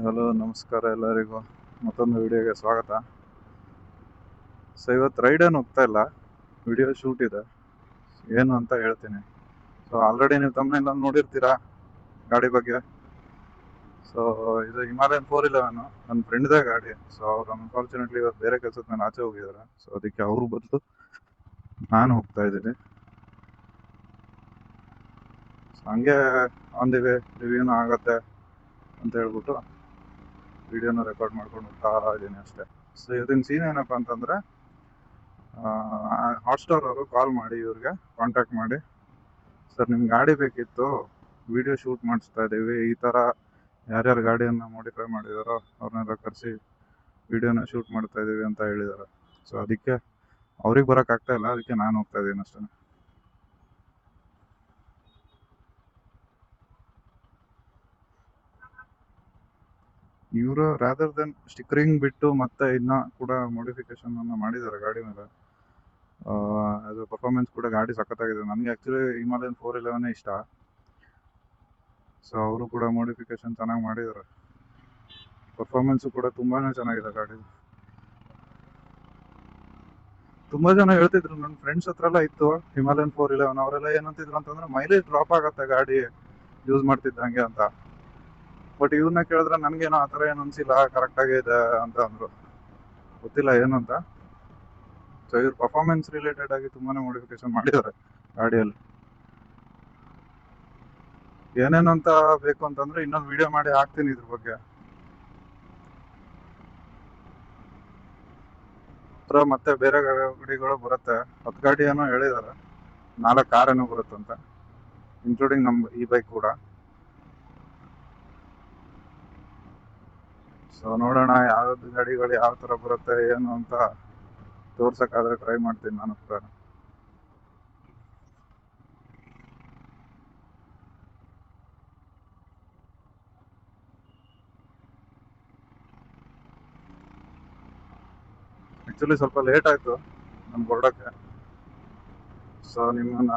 Hello, ನಮಸ್ಕಾರ ಎಲ್ಲರಿಗೂ. ಮತ್ತೊಂದು ವಿಡಿಯೋಗೆ ಸ್ವಾಗತ. ಸೊ ಇವತ್ತು ರೈಡ್ ಏನು ಹೋಗ್ತಾ ಇಲ್ಲ, ವಿಡಿಯೋ ಶೂಟ್ ಇದೆ. ಏನು ಅಂತ ಹೇಳ್ತೀನಿ. ಸೊ ಆಲ್ರೆಡಿ ನೀವು ತಮ್ಮನೆಲ್ಲ ನೋಡಿರ್ತೀರಾ ಗಾಡಿ ಬಗ್ಗೆ. ಸೊ ಇದು ಹಿಮಾಲಯನ್ 411 ನನ್ನ ಫ್ರೆಂಡ್ದೇ ಗಾಡಿ. ಸೊ ಅವ್ರು ಅನ್ಫಾರ್ಚುನೇಟ್ಲಿ ಇವತ್ತು ಬೇರೆ ಕೆಲಸದ ಮೇಲೆ ಆಚೆ ಹೋಗಿದ್ದಾರೆ. ಸೊ ಅದಕ್ಕೆ ಅವ್ರ ಬದಲು ನಾನು ಹೋಗ್ತಾ ಇದ್ದೀನಿ. ಸೊ ಹಂಗೆ ಅಂದಿವೆ ರಿವ್ಯೂನೂ ಆಗತ್ತೆ ಅಂತ ಹೇಳ್ಬಿಟ್ಟು ವಿಡಿಯೋನ ರೆಕಾರ್ಡ್ ಮಾಡ್ಕೊಂಡು ಹೋಗ್ತಾ ಇದ್ದೀನಿ ಅಷ್ಟೇ. ಸೊ ಇದನ್ನ ಸೀನ್ ಏನಪ್ಪ ಅಂತಂದರೆ, ಹಾಟ್ಸ್ಟಾರ್ ಅವರು ಕಾಲ್ ಮಾಡಿ ಇವ್ರಿಗೆ ಕಾಂಟ್ಯಾಕ್ಟ್ ಮಾಡಿ, ಸರ್ ನಿಮ್ಮ ಗಾಡಿ ಬೇಕಿತ್ತು, ವಿಡಿಯೋ ಶೂಟ್ ಮಾಡಿಸ್ತಾ ಇದ್ದೀವಿ, ಈ ಥರ ಯಾರ್ಯಾರು ಗಾಡಿಯನ್ನು ಮಾಡಿಫೈ ಮಾಡಿದಾರೋ ಅವ್ರನ್ನೆಲ್ಲ ಕರೆಸಿ ವಿಡಿಯೋನ ಶೂಟ್ ಮಾಡ್ತಾ ಇದ್ದೀವಿ ಅಂತ ಹೇಳಿದ್ದಾರೆ. ಸೊ ಅದಕ್ಕೆ ಅವ್ರಿಗೆ ಬರೋಕ್ಕಾಗ್ತಾ ಇಲ್ಲ, ಅದಕ್ಕೆ ನಾನು ಹೋಗ್ತಾ ಇದ್ದೀನಿ ಅಷ್ಟೇ. ಇವರು ರಾದರ್ ದೆನ್ ಸ್ಟಿಕ್ಕರಿಂಗ್ ಬಿಟ್ಟು ಮತ್ತೆ ಇನ್ನೂ ಕೂಡ ಮಾಡಿಫಿಕೇಶನ್ ಅನ್ನು ಮಾಡಿದ್ದಾರೆ ಗಾಡಿ ಮೇಲೆ. ಅದು ಪರ್ಫಾರ್ಮೆನ್ಸ್ ಕೂಡ ಗಾಡಿ ಸಖತ್ತಾಗಿದೆ. ನನಗೆ ಆ್ಯಕ್ಚುಲಿ ಹಿಮಾಲಯನ್ 411 ಇಷ್ಟ. ಸೊ ಅವರು ಕೂಡ ಮಾಡಿಫಿಕೇಶನ್ ಚೆನ್ನಾಗಿ ಮಾಡಿದ್ದಾರೆ. ಪರ್ಫಾರ್ಮೆನ್ಸು ಕೂಡ ತುಂಬಾ ಚೆನ್ನಾಗಿದೆ ಗಾಡಿ. ತುಂಬ ಜನ ಹೇಳ್ತಿದ್ರು, ನನ್ನ ಫ್ರೆಂಡ್ಸ್ ಹತ್ರ ಎಲ್ಲ ಇತ್ತು ಹಿಮಾಲಯನ್ 411. ಅವರೆಲ್ಲ ಏನಂತಿದ್ರು ಅಂತಂದ್ರೆ ಮೈಲೇಜ್ ಡ್ರಾಪ್ ಆಗತ್ತೆ ಗಾಡಿ ಯೂಸ್ ಮಾಡ್ತಿದ್ದಂಗೆ ಅಂತ. ಬಟ್ ಇವ್ರನ್ನ ಕೇಳಿದ್ರೆ ನನಗೇನೋ ಆ ಥರ ಏನು ಅನಿಸಿಲ್ಲ, ಕರೆಕ್ಟಾಗೇ ಇದೆ ಅಂತ ಅಂದರು. ಗೊತ್ತಿಲ್ಲ ಏನು ಅಂತ. ಸೊ ಇವ್ರು ಪರ್ಫಾರ್ಮೆನ್ಸ್ ರಿಲೇಟೆಡ್ ಆಗಿ ತುಂಬಾ ಮಾಡಿಫಿಕೇಶನ್ ಮಾಡಿದ್ದಾರೆ ಗಾಡಿಯಲ್ಲಿ. ಏನೇನಂತ ಬೇಕು ಅಂತಂದ್ರೆ ಇನ್ನೊಂದು ವಿಡಿಯೋ ಮಾಡಿ ಹಾಕ್ತೀನಿ ಇದ್ರ ಬಗ್ಗೆ. ಮತ್ತೆ ಬೇರೆ ಗಾಡಿಗಳು ಬರುತ್ತೆ, 10 ಗಾಡಿ ಏನೋ ಹೇಳಿದ್ದಾರೆ, 4 ಕಾರ್ ಏನೋ ಬರುತ್ತಂತ, ಇನ್ಕ್ಲೂಡಿಂಗ್ ನಮ್ಮ ಈ ಬೈಕ್ ಕೂಡ. ಸೊ ನೋಡೋಣ ಯಾವ್ದು ಗಾಡಿಗಳು ಯಾವ ಥರ ಬರುತ್ತೆ ಏನು ಅಂತ ತೋರ್ಸೋಕ್ಕಾದ್ರೆ ಟ್ರೈ ಮಾಡ್ತೀನಿ ನಾನು ಕೂಡ. ಆ್ಯಕ್ಚುಲಿ ಸ್ವಲ್ಪ ಲೇಟ್ ಆಯಿತು ನಮ್ಗೆ ಹೊರಡೋಕ್ಕೆ. ಸೊ ನಿಮ್ಮನ್ನ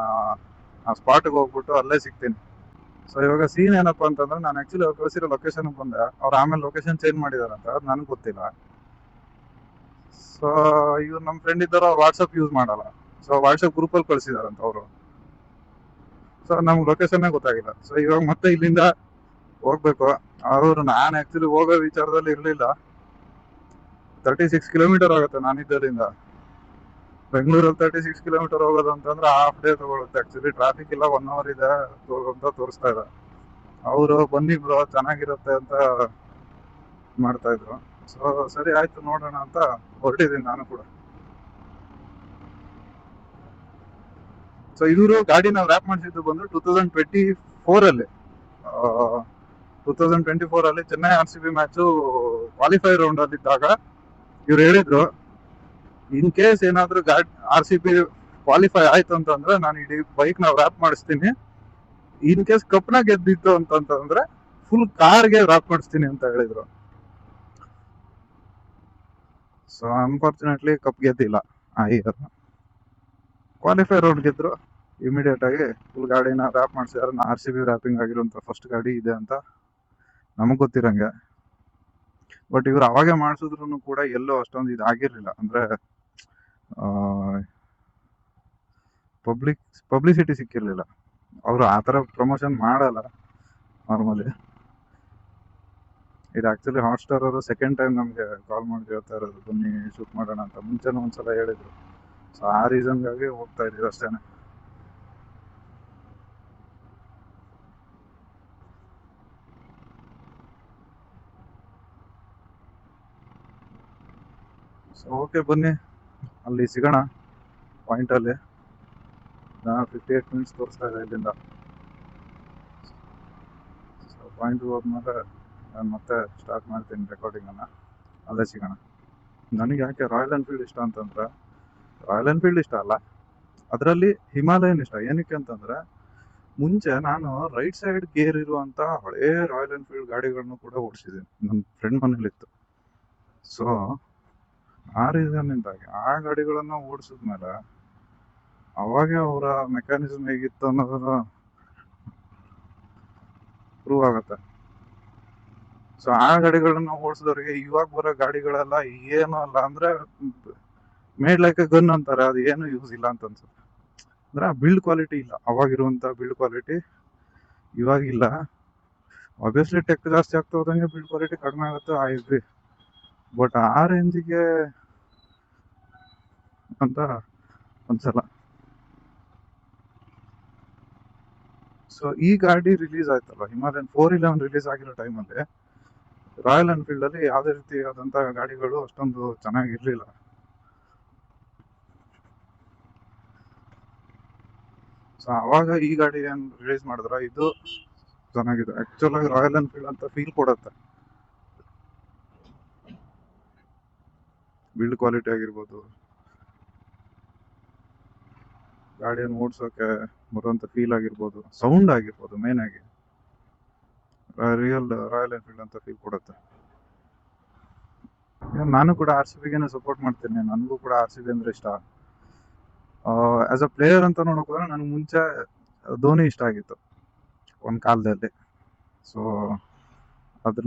ಆ ಸ್ಪಾಟಿಗೆ ಹೋಗ್ಬಿಟ್ಟು ಅಲ್ಲೇ ಸಿಗ್ತೀನಿ. ಸೊ ಇವಾಗ ಸೀನ್ ಏನಪ್ಪ ಅಂತಂದ್ರೆ, ನಾನು ಆ್ಯಕ್ಚುಲಿ ಅವ್ರು ಕಳಿಸಿರೋ ಲೊಕೇಶನ್ಗೆ ಬಂದೆ. ಅವ್ರು ಆಮೇಲೆ ಲೊಕೇಶನ್ ಚೇಂಜ್ ಮಾಡಿದಾರಂತ, ಅದು ನನಗೆ ಗೊತ್ತಿಲ್ಲ. ಸೊ ಇವ್ರು ನಮ್ಮ ಫ್ರೆಂಡ್ ಇದ್ದಾರೆ, ಅವ್ರು ವಾಟ್ಸಪ್ ಯೂಸ್ ಮಾಡಲ್ಲ. ಸೊ ವಾಟ್ಸಪ್ ಗ್ರೂಪಲ್ಲಿ ಕಳಿಸಿದಾರಂತ ಅವರು. ಸೊ ನಮ್ಗೆ ಲೊಕೇಶನ್ನೇ ಗೊತ್ತಾಗಿಲ್ಲ. ಸೊ ಇವಾಗ ಮತ್ತೆ ಇಲ್ಲಿಂದ ಹೋಗ್ಬೇಕು. ಅವರು ನಾನು ಆ್ಯಕ್ಚುಲಿ ಹೋಗೋ ವಿಚಾರದಲ್ಲಿ ಇರಲಿಲ್ಲ. 36 ಕಿಲೋಮೀಟರ್ ಆಗುತ್ತೆ ನಾನಿದ್ದರಿಂದ. ಬೆಂಗಳೂರಲ್ಲಿ 36 ಕಿಲೋಮೀಟರ್ ಹೋಗೋದು ಅಂತಂದ್ರೆ ಹಾಫ್ ಡೇ ತಗೊಳುತ್ತೆ. ಆ್ಯಕ್ಚುಲಿ ಟ್ರಾಫಿಕ್ ಇಲ್ಲ, 1 ಅವರ್ ಇದೆ ಅಂತ ತೋರಿಸ್ತಾ ಇದೆ. ಅವರು ಬನ್ನಿ ಬ್ರೋ ಚೆನ್ನಾಗಿರುತ್ತೆ ಅಂತ ಮಾಡ್ತಾ ಇದ್ರು. ಸೊ ಸರಿ ಆಯ್ತು ನೋಡೋಣ ಅಂತ ಹೊರಟಿದ್ದೀನಿ ನಾನು ಕೂಡ. ಸೊ ಇವರು ಗಾಡಿ ನಾವು ರ್ಯಾಪ್ ಮಾಡಿಸಿದ್ದು ಬಂದು 2024 2024 Chennai RCB match qualify round ಅಲ್ಲಿ ಇದ್ದಾಗ ಇವ್ರು ಹೇಳಿದ್ರು, ಇನ್ ಕೇಸ್ ಏನಾದ್ರು RCB ಕ್ವಾಲಿಫೈ ಆಯ್ತು ಅಂತಂದ್ರೆ ನಾನು ಇಡೀ ಬೈಕ್ ನಾವು ರ್ಯಾಪ್ ಮಾಡಿಸ್ತೀನಿ. ಇನ್ ಕೇಸ್ ಕಪ್ನ ಗೆದ್ದಿತ್ತು ಅಂತಂದ್ರೆ ಫುಲ್ ಕಾರ್ಗೆ ರ್ಯಾಪ್ ಮಾಡಿಸ್ತೀನಿ ಅಂತ ಹೇಳಿದ್ರು. ಸೊ ಅನ್ಫಾರ್ಚುನೇಟ್ಲಿ ಕಪ್ ಗೆದ್ದಿಲ್ಲ ಆ ಇಯರ್. ಕ್ವಾಲಿಫೈ ರೌಂಡ್ ಗೆದ್ರು, ಇಮಿಡಿಯೇಟ್ ಆಗಿ ಫುಲ್ ಗಾಡಿನ ರ್ಯಾಪ್ ಮಾಡಿಸಿದಾರೆ. RCB ರ್ಯಾಪಿಂಗ್ ಆಗಿರುವಂತ ಫಸ್ಟ್ ಗಾಡಿ ಇದೆ ಅಂತ ನಮಗ್ ಗೊತ್ತಿರಂಗೆ. ಬಟ್ ಇವ್ರು ಅವಾಗೆ ಮಾಡಿಸಿದ್ರು ಕೂಡ ಎಲ್ಲೋ ಅಷ್ಟೊಂದು ಇದಾಗಿರ್ಲಿಲ್ಲ. ಅಂದ್ರೆ ಪಬ್ಲಿಸಿಟಿ ಸಿಕ್ಕಿರ್ಲಿಲ್ಲ. ಅವರು ಆ ಥರ ಪ್ರಮೋಷನ್ ಮಾಡಲ್ಲ ನಾರ್ಮಲಿ. ಇದು ಆ್ಯಕ್ಚುಲಿ ಹಾಟ್ಸ್ಟಾರ್ ಅವರು ಸೆಕೆಂಡ್ ಟೈಮ್ ನಮಗೆ ಕಾಲ್ ಮಾಡಿ ಹೇಳ್ತಾ ಇರೋದು, ಬನ್ನಿ ಶೂಟ್ ಮಾಡೋಣ ಅಂತ. ಮುಂಚೆನೂ ಒಂದ್ಸಲ ಹೇಳಿದ್ರು. ಸೊ ಆ ರೀಸನ್ಗಾಗಿ ಹೋಗ್ತಾ ಇದೀವಿ ಅಷ್ಟೇನೆ. ಸೊ ಓಕೆ, ಬನ್ನಿ ಅಲ್ಲಿ ಸಿಗೋಣ ಪಾಯಿಂಟಲ್ಲಿ. 58 ಮಿನಿಟ್ಸ್ ತೋರಿಸ್ತಾ ಇದೆ ಇಲ್ಲಿಂದ. ಸೊ ಪಾಯಿಂಟ್ಗೆ ಹೋದ್ಮೇಲೆ ನಾನು ಮತ್ತೆ ಸ್ಟಾರ್ಟ್ ಮಾಡ್ತೀನಿ ರೆಕಾರ್ಡಿಂಗನ್ನು, ಅಲ್ಲೇ ಸಿಗೋಣ. ನನಗೆ ಯಾಕೆ ರಾಯಲ್ ಎನ್ಫೀಲ್ಡ್ ಇಷ್ಟ ಅಂತಂದ್ರೆ, ರಾಯಲ್ ಎನ್ಫೀಲ್ಡ್ ಇಷ್ಟ ಅಲ್ಲ, ಅದರಲ್ಲಿ ಹಿಮಾಲಯನ್ ಇಷ್ಟ. ಏನಕ್ಕೆ ಅಂತಂದರೆ, ಮುಂಚೆ ನಾನು ರೈಟ್ ಸೈಡ್ ಗೇರ್ ಇರುವಂಥ ಹಳೇ ರಾಯಲ್ ಎನ್ಫೀಲ್ಡ್ ಗಾಡಿಗಳನ್ನು ಕೂಡ ಓಡಿಸಿದ್ದೀನಿ, ನನ್ನ ಫ್ರೆಂಡ್ ಮನೇಲಿತ್ತು. ಸೊ ಆ ರೀಸನ್ನಿಂದಾಗಿ ಆ ಗಾಡಿಗಳನ್ನು ಓಡಿಸಿದ್ಮೇಲೆ ಅವಾಗೆ ಅವರ ಮೆಕ್ಯಾನಿಸಮ್ ಹೇಗಿತ್ತು ಅನ್ನೋದನ್ನು ಪ್ರೂವ್ ಆಗುತ್ತೆ. ಸೊ ಆ ಗಾಡಿಗಳನ್ನ ಓಡಿಸಿದವ್ರಿಗೆ ಇವಾಗ ಬರೋ ಗಾಡಿಗಳೆಲ್ಲ ಏನು ಅಲ್ಲ ಅಂದ್ರೆ ಮೇಡ್ ಲೈಕ್ ಗನ್ ಅಂತಾರೆ, ಅದು ಏನು ಯೂಸ್ ಇಲ್ಲ ಅಂತ ಅನ್ಸುತ್ತೆ. ಅಂದ್ರೆ ಆ ಬಿಲ್ಡ್ ಕ್ವಾಲಿಟಿ ಇಲ್ಲ, ಅವಾಗಿರುವಂತ ಬಿಲ್ಡ್ ಕ್ವಾಲಿಟಿ ಇವಾಗಿಲ್ಲ. ಆಬ್ವಿಯಸ್ಲಿ ಟೆಕ್ ಜಾಸ್ತಿ ಆಗ್ತಾ ಹೋದಂಗೆ ಬಿಲ್ಡ್ ಕ್ವಾಲಿಟಿ ಕಡಿಮೆ ಆಗುತ್ತೆ, ಐ ಅಗ್ರಿ. ಬಟ್ ಆ ರೇಂಜಿಗೆ ಅಂತ ಅನ್ಸಲ್ಲ. ಸೊ ಈ ಗಾಡಿ ರಿಲೀಸ್ ಆಯ್ತಲ್ಲ, ಹಿಮಾಲಯನ್ 411 ರಿಲೀಸ್ ಆಗಿರೋ ಟೈಮಲ್ಲಿ ರಾಯಲ್ ಎನ್ಫೀಲ್ಡ್ ಅಲ್ಲಿ ಯಾವುದೇ ರೀತಿಯಾದಂತ ಗಾಡಿಗಳು ಅಷ್ಟೊಂದು ಚೆನ್ನಾಗಿರ್ಲಿಲ್ಲ. ಸೊ ಅವಾಗ ಈ ಗಾಡಿ ಏನ್ ರಿಲೀಸ್ ಮಾಡಿದ್ರ ಇದು ಚೆನ್ನಾಗಿದೆ. ಆಕ್ಚುಲ್ ಆಗಿ ರಾಯಲ್ ಎನ್ಫೀಲ್ಡ್ ಅಂತ ಫೀಲ್ ಕೊಡುತ್ತೆ. ಬಿಲ್ಡ್ ಕ್ವಾಲಿಟಿ ಆಗಿರ್ಬೋದು, ಗಾಡಿಯನ್ನು ಓಡಿಸೋಕೆ ಬರುವಂತ ಫೀಲ್ ಆಗಿರ್ಬೋದು, ಸೌಂಡ್ ಆಗಿರ್ಬೋದು, ಮೇನ್ ಆಗಿ ರಾಯಲ್ ಎನ್ಫೀಲ್ಡ್ ಅಂತ ಫೀಲ್ ಕೊಡುತ್ತೆ. ನಾನು ಕೂಡ RCB ಗೆ ಸಪೋರ್ಟ್ ಮಾಡ್ತೀನಿ, ನನಗೂ ಕೂಡ RCB ಅಂದ್ರೆ ಇಷ್ಟ. ಆಸ್ ಅ ಪ್ಲೇಯರ್ ಅಂತ ನೋಡೋಕೋದ್ರೆ ನನಗೆ ಮುಂಚೆ ಧೋನಿ ಇಷ್ಟ ಆಗಿತ್ತು ಒಂದ್ ಕಾಲದಲ್ಲಿ. ಸೊ ಅದ್ರ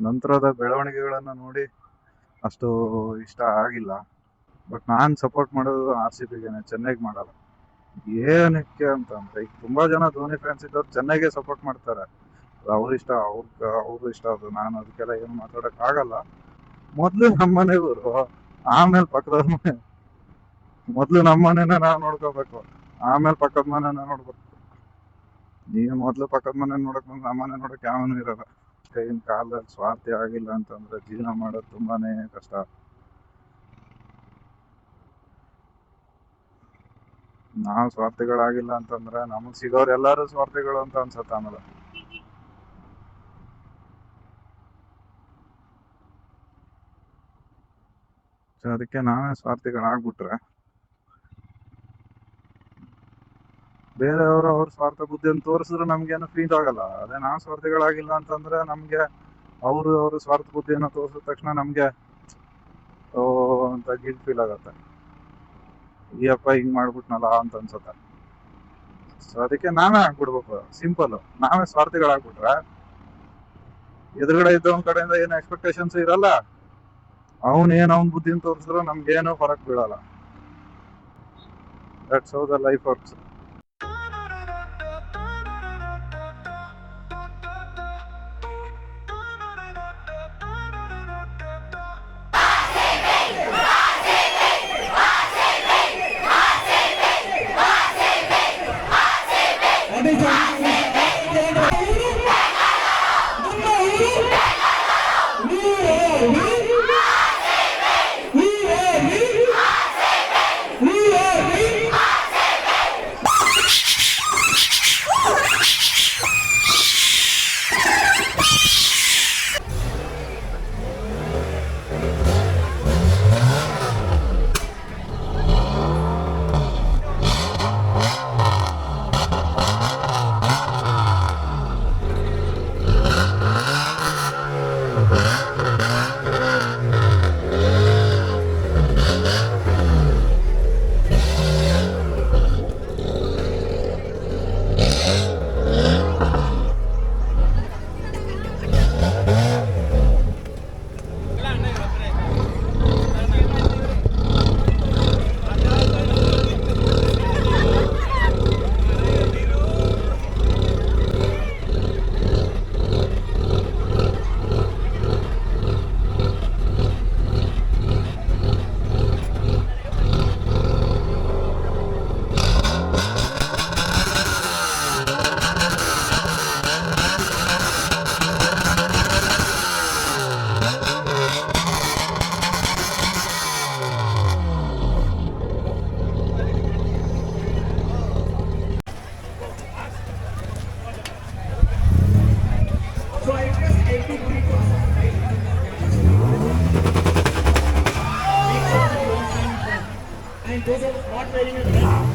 ನಂತರದ ಬೆಳವಣಿಗೆಗಳನ್ನ ನೋಡಿ ಅಷ್ಟು ಇಷ್ಟ ಆಗಿಲ್ಲ. ಬಟ್ ನಾನ್ ಸಪೋರ್ಟ್ ಮಾಡೋದು RCB ಗೆ, ಚೆನ್ನೈಗೆ ಮಾಡಲ್ಲ. ಏನಕ್ಕೆ ಅಂತ ಅಂದ್ರೆ ಈಗ ತುಂಬಾ ಜನ ಧೋನಿ ಫ್ಯಾನ್ಸ್ ಇದ್ದವ್ರು ಚೆನ್ನೈಗೆ ಸಪೋರ್ಟ್ ಮಾಡ್ತಾರೆ, ಅವ್ರ ಇಷ್ಟ, ಅವ್ರು ಇಷ್ಟ. ಅದು ನಾನು ಅದಕ್ಕೆಲ್ಲ ಏನು ಮಾತಾಡಕ್ ಆಗಲ್ಲ. ಮೊದ್ಲು ನಮ್ಮನೆಯವರು, ಆಮೇಲೆ ಪಕ್ಕದ ಮನೆ. ಮೊದ್ಲು ನಮ್ಮನೆನ ನಾವು ನೋಡ್ಕೋಬೇಕು, ಆಮೇಲೆ ಪಕ್ಕದ ಮನೆನ ನೋಡ್ಬೇಕು. ನೀವು ಮೊದ್ಲು ಪಕ್ಕದ ಮನೆ ನೋಡಕ್ ಬಂದು ನಮ್ಮನೆ ನೋಡಕ್ ಯಾವನು ಇರಲ್ಲ. ಕೈನ ಕಾಲದಲ್ಲಿ ಸ್ವಾರ್ಥಿ ಆಗಿಲ್ಲ ಅಂತಂದ್ರೆ ಜೀವನ ಮಾಡೋದು ತುಂಬಾನೇ ಕಷ್ಟ. ನಾವು ಸ್ವಾರ್ಥಿಗಳಾಗಿಲ್ಲ ಅಂತಂದ್ರೆ ನಮಗ್ ಸಿಗೋರು ಎಲ್ಲಾರು ಸ್ವಾರ್ಥಿಗಳು ಅಂತ ಅನ್ಸತ್ತ ಆಮೇಲೆ. ಸೊ ಅದಕ್ಕೆ ನಾವೇ ಸ್ವಾರ್ಥಿಗಳಾಗ್ಬಿಟ್ರೆ ಬೇರೆಯವರು ಅವ್ರ ಸ್ವಾರ್ಥ ಬುದ್ಧಿಯನ್ನು ತೋರಿಸಿದ್ರೆ ನಮ್ಗೇನು ಫೀಲ್ ಆಗಲ್ಲ. ಅದೇ ನಾವು ಸ್ವಾರ್ಥಿಗಳಾಗಿಲ್ಲ ಅಂತಂದ್ರೆ ನಮ್ಗೆ ಅವ್ರ ಸ್ವಾರ್ಥ ಬುದ್ಧಿಯನ್ನು ತೋರಿಸಿದ ತಕ್ಷಣ ನಮ್ಗೆ ಅಂತ ಗಿಲ್ಟ್ ಫೀಲ್ ಆಗತ್ತೆ, ಈ ಅಪ್ಪ ಹಿಂಗ್ ಮಾಡ್ಬಿಟ್ನಲ್ಲ ಅಂತ ಅನ್ಸುತ್ತೆ. ಸೊ ಅದಕ್ಕೆ ನಾವೇ ಆಗ್ಬಿಡ್ಬೇಕು, ಸಿಂಪಲ್. ನಾವೇ ಸ್ವಾರ್ಥಿಗಳಾಗ್ಬಿಟ್ರೆ ಎದುರುಗಡೆ ಇದ್ದವನ್ ಕಡೆಯಿಂದ ಏನು ಎಕ್ಸ್ಪೆಕ್ಟೇಷನ್ಸ್ ಇರಲ್ಲ. ಅವನ್ ಬುದ್ಧಿನ ತೋರಿಸಿದ್ರು ನಮ್ಗೇನು ಫರಕ್ ಬೀಳಲ್ಲ. That's how the life works. And those are not wearing a belt.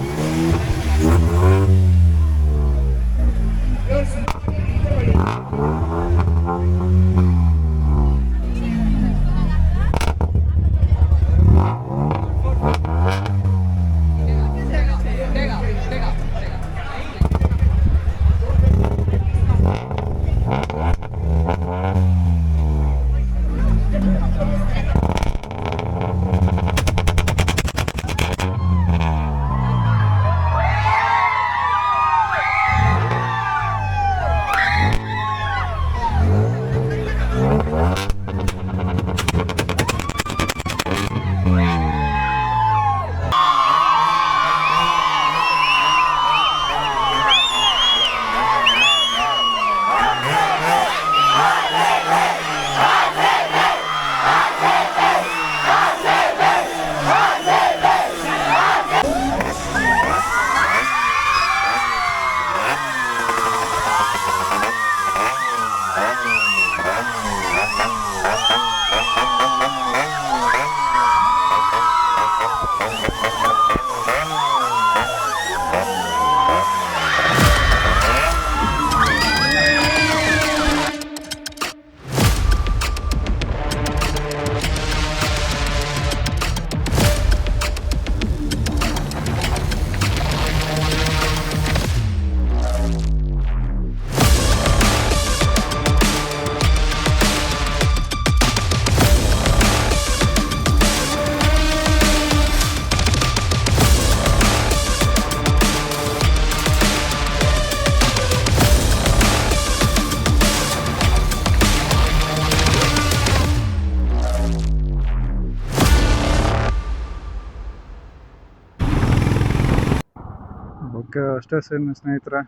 Okay, ಅಷ್ಟೇ ಸ್ನೇಹಿತರೆ,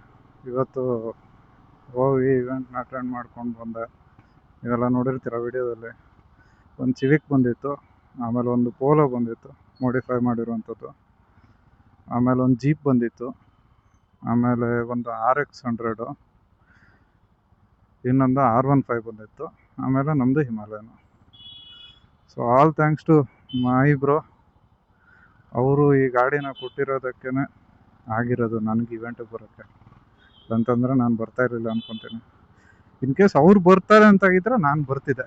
ಇವತ್ತು ಹೋಗಿ ಇವೆಂಟ್ನ ಅಟೆಂಡ್ ಮಾಡ್ಕೊಂಡು ಬಂದೆ. ಇವೆಲ್ಲ ನೋಡಿರ್ತೀರ ವಿಡಿಯೋದಲ್ಲಿ. ಒಂದು ಸಿವಿಕ್ ಬಂದಿತ್ತು, ಆಮೇಲೆ ಒಂದು ಪೋಲೋ ಬಂದಿತ್ತು ಮಾಡಿಫೈ ಮಾಡಿರುವಂಥದ್ದು, ಆಮೇಲೆ ಒಂದು ಜೀಪ್ ಬಂದಿತ್ತು, ಆಮೇಲೆ ಒಂದು RX100, ಇನ್ನೊಂದು R15 ಬಂದಿತ್ತು, ಆಮೇಲೆ ನಮ್ಮದು Himalayan. So all thanks to my bro. ಅವರು ಈ ಗಾಡಿನ ಕೊಟ್ಟಿರೋದಕ್ಕೇ ಆಗಿರೋದು ನನಗೆ ಇವೆಂಟಿಗೆ ಬರೋಕ್ಕೆ. ಅಂತಂದರೆ ನಾನು ಬರ್ತಾ ಇರಲಿಲ್ಲ ಅನ್ಕೊತೀನಿ. ಇನ್ ಕೇಸ್ ಅವ್ರು ಬರ್ತಾರೆ ಅಂತಾಗಿದ್ರೆ ನಾನು ಬರ್ತಿದ್ದೆ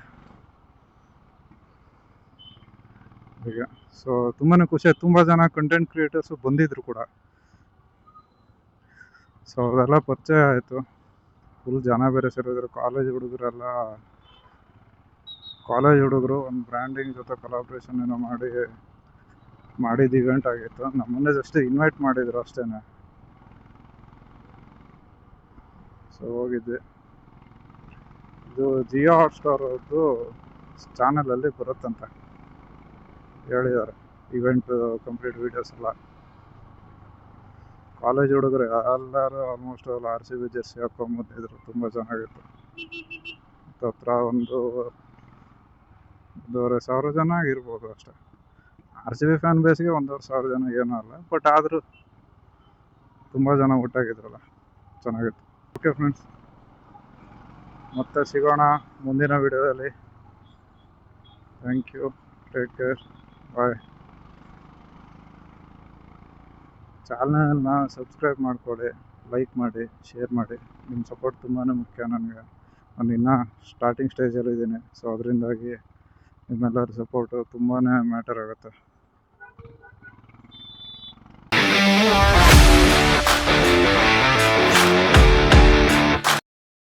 ಈಗ. ಸೊ ತುಂಬಾ ಖುಷಿ ಆಯ್ತು. ತುಂಬ ಜನ ಕಂಟೆಂಟ್ ಕ್ರಿಯೇಟರ್ಸು ಬಂದಿದ್ರು ಕೂಡ. ಸೊ ಅವರೆಲ್ಲ ಪರಿಚಯ ಆಯಿತು. ಫುಲ್ ಜನ ಬೇರೆ ಸೇರಿದ್ರು. ಕಾಲೇಜ್ ಹುಡುಗರು ಒಂದು ಬ್ರ್ಯಾಂಡಿಂಗ್ ಜೊತೆ ಕೊಲಾಬ್ರೇಷನ್ ಏನೋ ಮಾಡಿದ ಇವೆಂಟ್ ಆಗಿತ್ತು. ನಮ್ಮನ್ನೇ ಜಸ್ಟ್ ಇನ್ವೈಟ್ ಮಾಡಿದ್ರು ಅಷ್ಟೇ. ಸೊ ಹೋಗಿದ್ದೆ. ಇದು ಜಿಯೋ ಹಾಟ್ಸ್ಟಾರ್ ಅವ್ರದ್ದು ಚಾನಲಲ್ಲಿ ಬರುತ್ತಂತೆ ಹೇಳಿದ್ದಾರೆ, ಇವೆಂಟ್ ಕಂಪ್ಲೀಟ್ ವೀಡಿಯೋಸ್ ಎಲ್ಲ. ಕಾಲೇಜ್ ಹುಡುಗರು ಎಲ್ಲರೂ ಆಲ್ಮೋಸ್ಟ್ ಆಲ್ RCB ಜೆರ್ಸಿ ಹಾಕೊಂಬಂದಿದ್ರು. ತುಂಬ ಚೆನ್ನಾಗಿತ್ತು. ಹತ್ರ ಒಂದು 1,500 ಜನ ಆಗಿರ್ಬೋದು ಅಷ್ಟೇ. RCB ಫ್ಯಾನ್ ಬೇಸ್ಗೆ 1,500 ಜನ ಏನೂ ಅಲ್ಲ, ಬಟ್ ಆದರೂ ತುಂಬ ಜನ ಒಟ್ಟಾಗಿದ್ರಲ್ಲ, ಚೆನ್ನಾಗಿತ್ತು. ಓಕೆ ಫ್ರೆಂಡ್ಸ್, ಮತ್ತೆ ಸಿಗೋಣ ಮುಂದಿನ ವಿಡಿಯೋದಲ್ಲಿ. ಥ್ಯಾಂಕ್ ಯು, ಟೇಕ್ ಕೇರ್, ಬಾಯ್. ಚಾನಲ್ನ ಸಬ್ಸ್ಕ್ರೈಬ್ ಮಾಡ್ಕೊಳ್ಳಿ, ಲೈಕ್ ಮಾಡಿ, ಶೇರ್ ಮಾಡಿ. ನಿಮ್ಮ ಸಪೋರ್ಟ್ ತುಂಬಾ ಮುಖ್ಯ ನನಗೆ. ನಾನು ಇನ್ನೂ ಸ್ಟಾರ್ಟಿಂಗ್ ಸ್ಟೇಜಲ್ಲಿದ್ದೀನಿ. ಸೊ ಅದರಿಂದಾಗಿ ನಿಮ್ಮೆಲ್ಲರ ಸಪೋರ್ಟು ತುಂಬಾ ಮ್ಯಾಟರ್ ಆಗುತ್ತೆ.